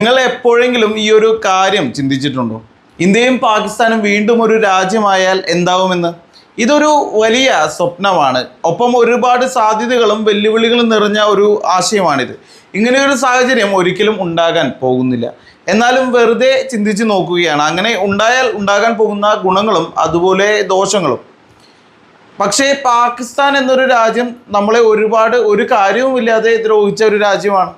നിങ്ങൾ എപ്പോഴെങ്കിലും ഈ ഒരു കാര്യം ചിന്തിച്ചിട്ടുണ്ടോ? ഇന്ത്യയും പാകിസ്ഥാനും വീണ്ടും ഒരു രാജ്യമായാൽ എന്താവുമെന്ന്? ഇതൊരു വലിയ സ്വപ്നമാണ്. ഒപ്പം ഒരുപാട് സാധ്യതകളും വെല്ലുവിളികളും നിറഞ്ഞ ഒരു ആശയമാണിത്. ഇങ്ങനെയൊരു സാഹചര്യം ഒരിക്കലും ഉണ്ടാകാൻ പോകുന്നില്ല. എന്നാലും വെറുതെ ചിന്തിച്ച് നോക്കുകയാണ്. അങ്ങനെ ഉണ്ടായാൽ ഉണ്ടാകാൻ പോകുന്ന ഗുണങ്ങളും അതുപോലെ ദോഷങ്ങളും. പക്ഷേ പാകിസ്ഥാൻ എന്നൊരു രാജ്യം നമ്മളെ ഒരു കാര്യവുമില്ലാതെ ദ്രോഹിച്ച ഒരു രാജ്യമാണ്.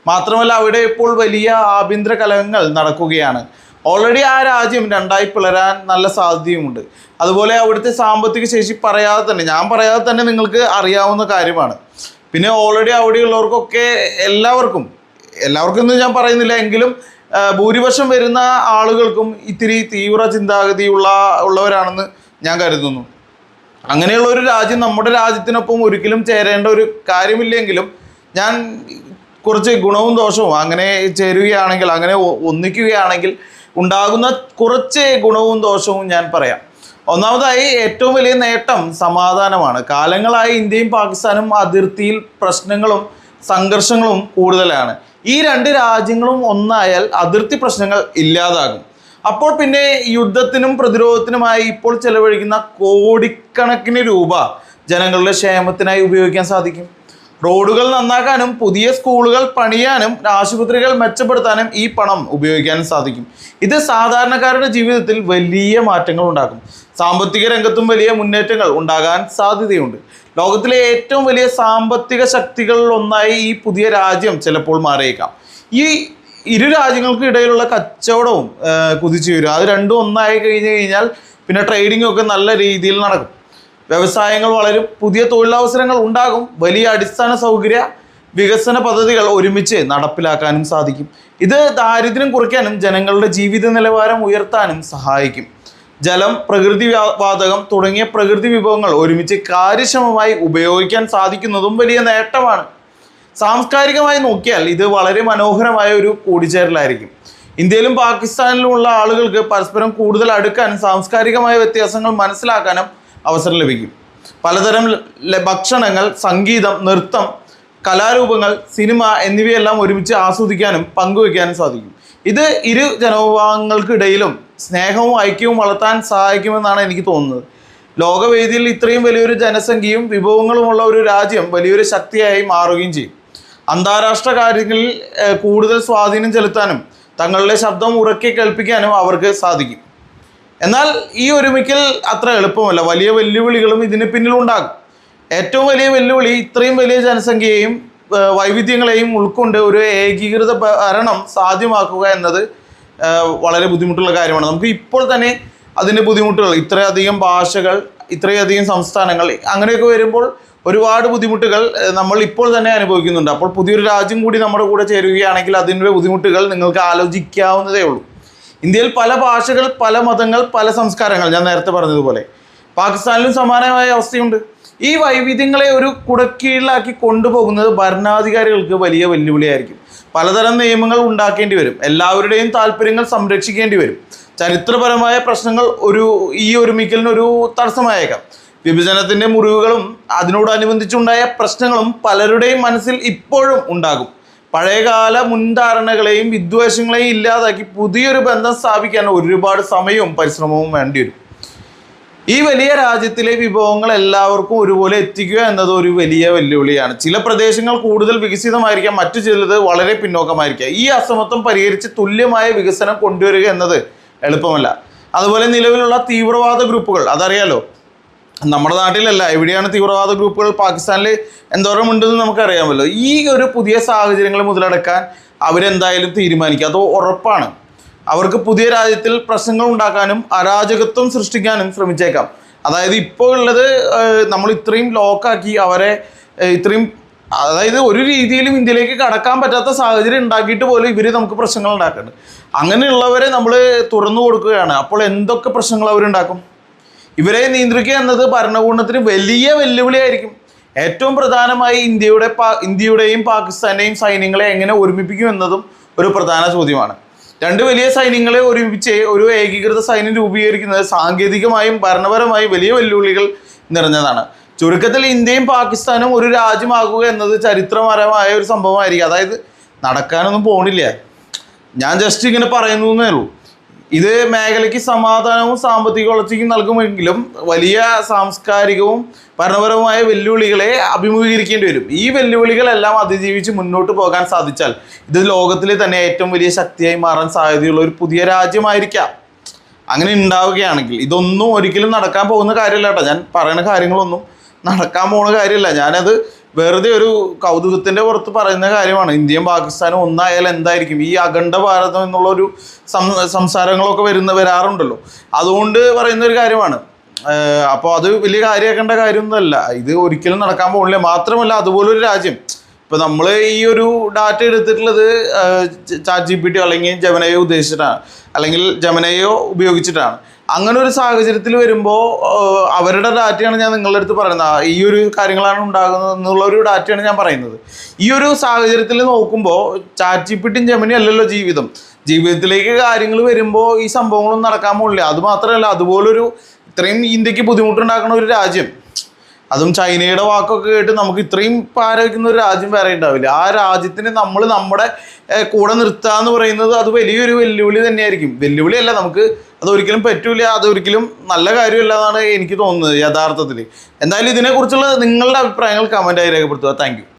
മാത്രമല്ല അവിടെ ഇപ്പോൾ വലിയ ആഭ്യന്തര കലഹങ്ങൾ നടക്കുകയാണ്. ഓൾറെഡി ആ രാജ്യം രണ്ടായി പിളരാൻ നല്ല സാധ്യതയുമുണ്ട്. അതുപോലെ അവിടുത്തെ സാമ്പത്തിക ശേഷി ഞാൻ പറയാതെ തന്നെ നിങ്ങൾക്ക് അറിയാവുന്ന കാര്യമാണ്. പിന്നെ ഓൾറെഡി അവിടെയുള്ളവർക്കൊക്കെ എല്ലാവർക്കും എന്ന് ഞാൻ പറയുന്നില്ല എങ്കിലും ഭൂരിപക്ഷം വരുന്ന ആളുകൾക്കും ഇത്തിരി തീവ്ര ഉള്ളവരാണെന്ന് ഞാൻ കരുതുന്നു. അങ്ങനെയുള്ള ഒരു രാജ്യം നമ്മുടെ രാജ്യത്തിനൊപ്പം ഒരിക്കലും ചേരേണ്ട ഒരു കാര്യമില്ലെങ്കിലും ഞാൻ കുറച്ച് ഗുണവും ദോഷവും അങ്ങനെ ചേരുകയാണെങ്കിൽ, അങ്ങനെ ഒന്നിക്കുകയാണെങ്കിൽ ഉണ്ടാകുന്ന കുറച്ച് ഗുണവും ദോഷവും ഞാൻ പറയാം. ഒന്നാമതായി ഏറ്റവും വലിയ നേട്ടം സമാധാനമാണ്. കാലങ്ങളായി ഇന്ത്യയും പാകിസ്ഥാനും അതിർത്തിയിൽ പ്രശ്നങ്ങളും സംഘർഷങ്ങളും കൂടുതലാണ്. ഈ രണ്ട് രാജ്യങ്ങളും ഒന്നായാൽ അതിർത്തി പ്രശ്നങ്ങൾ ഇല്ലാതാകും. അപ്പോൾ പിന്നെ യുദ്ധത്തിനും പ്രതിരോധത്തിനുമായി ഇപ്പോൾ ചെലവഴിക്കുന്ന കോടിക്കണക്കിന് രൂപ ജനങ്ങളുടെ ക്ഷേമത്തിനായി ഉപയോഗിക്കാൻ സാധിക്കും. റോഡുകൾ നന്നാക്കാനും പുതിയ സ്കൂളുകൾ പണിയാനും ആശുപത്രികൾ മെച്ചപ്പെടുത്താനും ഈ പണം ഉപയോഗിക്കാനും സാധിക്കും. ഇത് സാധാരണക്കാരുടെ ജീവിതത്തിൽ വലിയ മാറ്റങ്ങൾ ഉണ്ടാക്കും. സാമ്പത്തിക രംഗത്തും വലിയ മുന്നേറ്റങ്ങൾ ഉണ്ടാകാൻ സാധ്യതയുണ്ട്. ലോകത്തിലെ ഏറ്റവും വലിയ സാമ്പത്തിക ശക്തികളിൽ ഒന്നായി ഈ പുതിയ രാജ്യം ചിലപ്പോൾ മാറിയേക്കാം. ഈ ഇരു രാജ്യങ്ങൾക്ക് ഇടയിലുള്ള കച്ചവടവും കുതിച്ചുയരും. അത് രണ്ടും ഒന്നായി കഴിഞ്ഞാൽ പിന്നെ ട്രേഡിംഗ് ഒക്കെ നല്ല രീതിയിൽ നടക്കും. വ്യവസായങ്ങൾ വളരും, പുതിയ തൊഴിലവസരങ്ങൾ ഉണ്ടാകും, വലിയ അടിസ്ഥാന സൗകര്യ വികസന പദ്ധതികൾ ഒരുമിച്ച് നടപ്പിലാക്കാനും സാധിക്കും. ഇത് ദാരിദ്ര്യം കുറയ്ക്കാനും ജനങ്ങളുടെ ജീവിത നിലവാരം ഉയർത്താനും സഹായിക്കും. ജലം, പ്രകൃതി വാതകം തുടങ്ങിയ പ്രകൃതി വിഭവങ്ങൾ ഒരുമിച്ച് കാര്യക്ഷമമായി ഉപയോഗിക്കാൻ സാധിക്കുന്നതും വലിയ നേട്ടമാണ്. സാംസ്കാരികമായി നോക്കിയാൽ ഇത് വളരെ മനോഹരമായ ഒരു കൂടിച്ചേരലായിരിക്കും. ഇന്ത്യയിലും പാകിസ്ഥാനിലുമുള്ള ആളുകൾക്ക് പരസ്പരം കൂടുതൽ അടുക്കാനും സാംസ്കാരികമായ വ്യത്യാസങ്ങൾ മനസ്സിലാക്കാനും അവസരം ലഭിക്കും. പലതരം ഭക്ഷണങ്ങൾ, സംഗീതം, നൃത്തം, കലാരൂപങ്ങൾ, സിനിമ എന്നിവയെല്ലാം ഒരുമിച്ച് ആസ്വദിക്കാനും പങ്കുവയ്ക്കാനും സാധിക്കും. ഇത് ഇരു ജനവിഭാഗങ്ങൾക്കിടയിലും സ്നേഹവും ഐക്യവും വളർത്താൻ സഹായിക്കുമെന്നാണ് എനിക്ക് തോന്നുന്നത്. ലോകവേദിയിൽ ഇത്രയും വലിയൊരു ജനസംഖ്യയും വിഭവങ്ങളുമുള്ള ഒരു രാജ്യം വലിയൊരു ശക്തിയായി മാറുകയും ചെയ്യും. അന്താരാഷ്ട്ര കാര്യങ്ങളിൽ കൂടുതൽ സ്വാധീനം ചെലുത്താനും തങ്ങളുടെ ശബ്ദം ഉറക്കെ കേൾപ്പിക്കാനും അവർക്ക് സാധിക്കും. എന്നാൽ ഈ ഒരുമിക്കൽ അത്ര എളുപ്പമല്ല. വലിയ വെല്ലുവിളികളും ഇതിന് പിന്നിലുണ്ടാകും. ഏറ്റവും വലിയ വെല്ലുവിളി ഇത്രയും വലിയ ജനസംഖ്യയെയും വൈവിധ്യങ്ങളെയും ഉൾക്കൊണ്ട് ഒരു ഏകീകൃത ഭരണം സാധ്യമാക്കുക എന്നത് വളരെ ബുദ്ധിമുട്ടുള്ള കാര്യമാണ്. നമുക്ക് ഇപ്പോൾ തന്നെ അതിൻ്റെ ബുദ്ധിമുട്ടുകൾ, ഇത്രയധികം ഭാഷകൾ, ഇത്രയധികം സംസ്ഥാനങ്ങൾ, അങ്ങനെയൊക്കെ വരുമ്പോൾ ഒരുപാട് ബുദ്ധിമുട്ടുകൾ നമ്മൾ ഇപ്പോൾ തന്നെ അനുഭവിക്കുന്നുണ്ട്. അപ്പോൾ പുതിയൊരു രാജ്യം കൂടി നമ്മുടെ കൂടെ ചേരുകയാണെങ്കിൽ അതിൻ്റെ ബുദ്ധിമുട്ടുകൾ നിങ്ങൾക്ക് ആലോചിക്കാവുന്നതേ ഉള്ളൂ. ഇന്ത്യയിൽ പല ഭാഷകൾ, പല മതങ്ങൾ, പല സംസ്കാരങ്ങൾ, ഞാൻ നേരത്തെ പറഞ്ഞതുപോലെ പാകിസ്ഥാനിലും സമാനമായ അവസ്ഥയുണ്ട്. ഈ വൈവിധ്യങ്ങളെ ഒരു കുടക്കീഴിലാക്കി കൊണ്ടുപോകുന്നത് ഭരണാധികാരികൾക്ക് വലിയ വെല്ലുവിളിയായിരിക്കും. പലതരം നിയമങ്ങൾ ഉണ്ടാക്കേണ്ടി വരും. എല്ലാവരുടെയും താല്പര്യങ്ങൾ സംരക്ഷിക്കേണ്ടി വരും. ചരിത്രപരമായ പ്രശ്നങ്ങൾ ഈ ഒരുമിക്കലിനൊരു തടസ്സമായേക്കാം. വിഭജനത്തിൻ്റെ മുറിവുകളും അതിനോടനുബന്ധിച്ചുണ്ടായ പ്രശ്നങ്ങളും പലരുടെയും മനസ്സിൽ ഇപ്പോഴും ഉണ്ടാകും. പഴയകാല മുൻധാരണകളെയും വിദ്വേഷങ്ങളെയും ഇല്ലാതാക്കി പുതിയൊരു ബന്ധം സ്ഥാപിക്കാൻ ഒരുപാട് സമയവും പരിശ്രമവും വേണ്ടിവരും. ഈ വലിയ രാജ്യത്തിലെ വിഭവങ്ങൾ എല്ലാവർക്കും ഒരുപോലെ എത്തിക്കുക എന്നത് ഒരു വലിയ വെല്ലുവിളിയാണ്. ചില പ്രദേശങ്ങൾ കൂടുതൽ വികസിതമായിരിക്കാം, മറ്റു ചിലത് വളരെ പിന്നോക്കമായിരിക്കാം. ഈ അസമത്വം പരിഹരിച്ച് തുല്യമായ വികസനം കൊണ്ടുവരിക എന്നത് എളുപ്പമല്ല. അതുപോലെ നിലവിലുള്ള തീവ്രവാദ ഗ്രൂപ്പുകൾ, അതറിയാലോ, നമ്മുടെ നാട്ടിലല്ല, എവിടെയാണ് തീവ്രവാദ ഗ്രൂപ്പുകൾ പാകിസ്ഥാനിൽ എന്തോരം ഉണ്ടെന്ന് നമുക്കറിയാമല്ലോ. ഈ ഒരു പുതിയ സാഹചര്യങ്ങൾ മുതലെടുക്കാൻ അവരെന്തായാലും തീരുമാനിക്കുക, അത് ഉറപ്പാണ്. അവർക്ക് പുതിയ രാജ്യത്തിൽ പ്രശ്നങ്ങൾ ഉണ്ടാക്കാനും അരാജകത്വം സൃഷ്ടിക്കാനും ശ്രമിച്ചേക്കാം. അതായത് ഇപ്പോൾ ഉള്ളത് നമ്മൾ ഇത്രയും ലോക്കാക്കി അവരെ അതായത് ഒരു രീതിയിലും ഇന്ത്യയിലേക്ക് കടക്കാൻ പറ്റാത്ത സാഹചര്യം ഉണ്ടാക്കിയിട്ട് പോലും ഇവർ നമുക്ക് പ്രശ്നങ്ങൾ ഉണ്ടാക്കുന്നുണ്ട്. അങ്ങനെയുള്ളവരെ നമ്മൾ തുറന്നു കൊടുക്കുകയാണ്. അപ്പോൾ എന്തൊക്കെ പ്രശ്നങ്ങൾ അവരുണ്ടാക്കും? ഇവരെ നിയന്ത്രിക്കുക എന്നത് ഭരണകൂടത്തിന് വലിയ വെല്ലുവിളിയായിരിക്കും. ഏറ്റവും പ്രധാനമായി ഇന്ത്യയുടെയും പാകിസ്ഥാൻ്റെയും സൈന്യങ്ങളെ എങ്ങനെ ഒരുമിപ്പിക്കുമെന്നതും ഒരു പ്രധാന ചോദ്യമാണ്. രണ്ട് വലിയ സൈന്യങ്ങളെ ഒരുമിച്ച് ഒരു ഏകീകൃത സൈന്യം രൂപീകരിക്കുന്നത് സാങ്കേതികമായും ഭരണപരമായും വലിയ വെല്ലുവിളികൾ നിറഞ്ഞതാണ്. ചുരുക്കത്തിൽ ഇന്ത്യയും പാകിസ്ഥാനും ഒരു രാജ്യമാകുക എന്നത് ചരിത്രപരമായ ഒരു സംഭവമായിരിക്കും. അതായത് നടക്കാനൊന്നും പോണില്ല. ഞാൻ ജസ്റ്റ് ഇങ്ങനെ പറയുന്നു എന്നേ ഉള്ളൂ. ഇത് മേഖലയ്ക്ക് സമാധാനവും സാമ്പത്തിക വളർച്ചയ്ക്കും നൽകുമെങ്കിലും വലിയ സാംസ്കാരികവും ഭരണപരവുമായ വെല്ലുവിളികളെ അഭിമുഖീകരിക്കേണ്ടി വരും. ഈ വെല്ലുവിളികളെല്ലാം അതിജീവിച്ച് മുന്നോട്ട് പോകാൻ സാധിച്ചാൽ ഇത് ലോകത്തിലെ തന്നെ ഏറ്റവും വലിയ ശക്തിയായി മാറാൻ സാധ്യതയുള്ള ഒരു പുതിയ രാജ്യമായിരിക്കാം. അങ്ങനെ ഉണ്ടാവുകയാണെങ്കിൽ ഇതൊന്നും ഒരിക്കലും നടക്കാൻ പോകുന്ന കാര്യമല്ല കേട്ടോ. ഞാൻ പറയുന്ന കാര്യങ്ങളൊന്നും നടക്കാൻ പോകുന്ന കാര്യമല്ല. ഞാനത് വെറുതെ ഒരു കൗതുകത്തിൻ്റെ പുറത്ത് പറയുന്ന കാര്യമാണ്. ഇന്ത്യയും പാകിസ്ഥാനും ഒന്നായാൽ എന്തായിരിക്കും, ഈ അഖണ്ഡ ഭാരതം എന്നുള്ളൊരു സംസാരങ്ങളൊക്കെ വരാറുണ്ടല്ലോ, അതുകൊണ്ട് പറയുന്ന ഒരു കാര്യമാണ്. അപ്പോൾ അത് വലിയ കാര്യമാക്കേണ്ട കാര്യമൊന്നുമല്ല. ഇത് ഒരിക്കലും നടക്കാൻ പോകുന്നില്ല. മാത്രമല്ല അതുപോലൊരു രാജ്യം, ഇപ്പോൾ നമ്മൾ ഈ ഒരു ഡാറ്റ എടുത്തിട്ടുള്ളത് ChatGPT അല്ലെങ്കിൽ ജെമിനയോ ഉദ്ദേശിച്ചിട്ടാണ്, അല്ലെങ്കിൽ ജെമിനയോ ഉപയോഗിച്ചിട്ടാണ്. അങ്ങനെ ഒരു സാഹചര്യത്തിൽ വരുമ്പോൾ അവരുടെ ഡാറ്റയാണ് ഞാൻ നിങ്ങളുടെ അടുത്ത് പറയുന്നത്. ഈ ഒരു കാര്യങ്ങളാണ് ഉണ്ടാകുന്നത് എന്നുള്ളൊരു ഡാറ്റയാണ് ഞാൻ പറയുന്നത്. ഈ ഒരു സാഹചര്യത്തിൽ നോക്കുമ്പോൾ ChatGPTയും ജെമിനി അല്ലല്ലോ ജീവിതത്തിലേക്ക് കാര്യങ്ങൾ വരുമ്പോൾ ഈ സംഭവങ്ങളൊന്നും നടക്കാൻ പോകില്ല. അതുമാത്രമല്ല, അതുപോലൊരു ഇത്രയും ഇന്ത്യക്ക് ബുദ്ധിമുട്ടുണ്ടാക്കുന്ന ഒരു രാജ്യം, അതും ചൈനയുടെ വാക്കൊക്കെ കേട്ട് നമുക്ക് ഇത്രയും പാരവയ്ക്കുന്ന ഒരു രാജ്യം വേറെ ഉണ്ടാവില്ല. ആ രാജ്യത്തിന് നമ്മൾ നമ്മുടെ കൂടെ നിർത്തുക എന്ന് പറയുന്നത് അത് വലിയൊരു വെല്ലുവിളി തന്നെയായിരിക്കും. വെല്ലുവിളിയല്ല, നമുക്ക് അതൊരിക്കലും പറ്റൂല, അതൊരിക്കലും നല്ല കാര്യമല്ല എന്നാണ് എനിക്ക് തോന്നുന്നത് യഥാർത്ഥത്തിൽ. എന്തായാലും ഇതിനെക്കുറിച്ചുള്ള നിങ്ങളുടെ അഭിപ്രായങ്ങൾ കമൻറ്റായി രേഖപ്പെടുത്തുക. Thank you.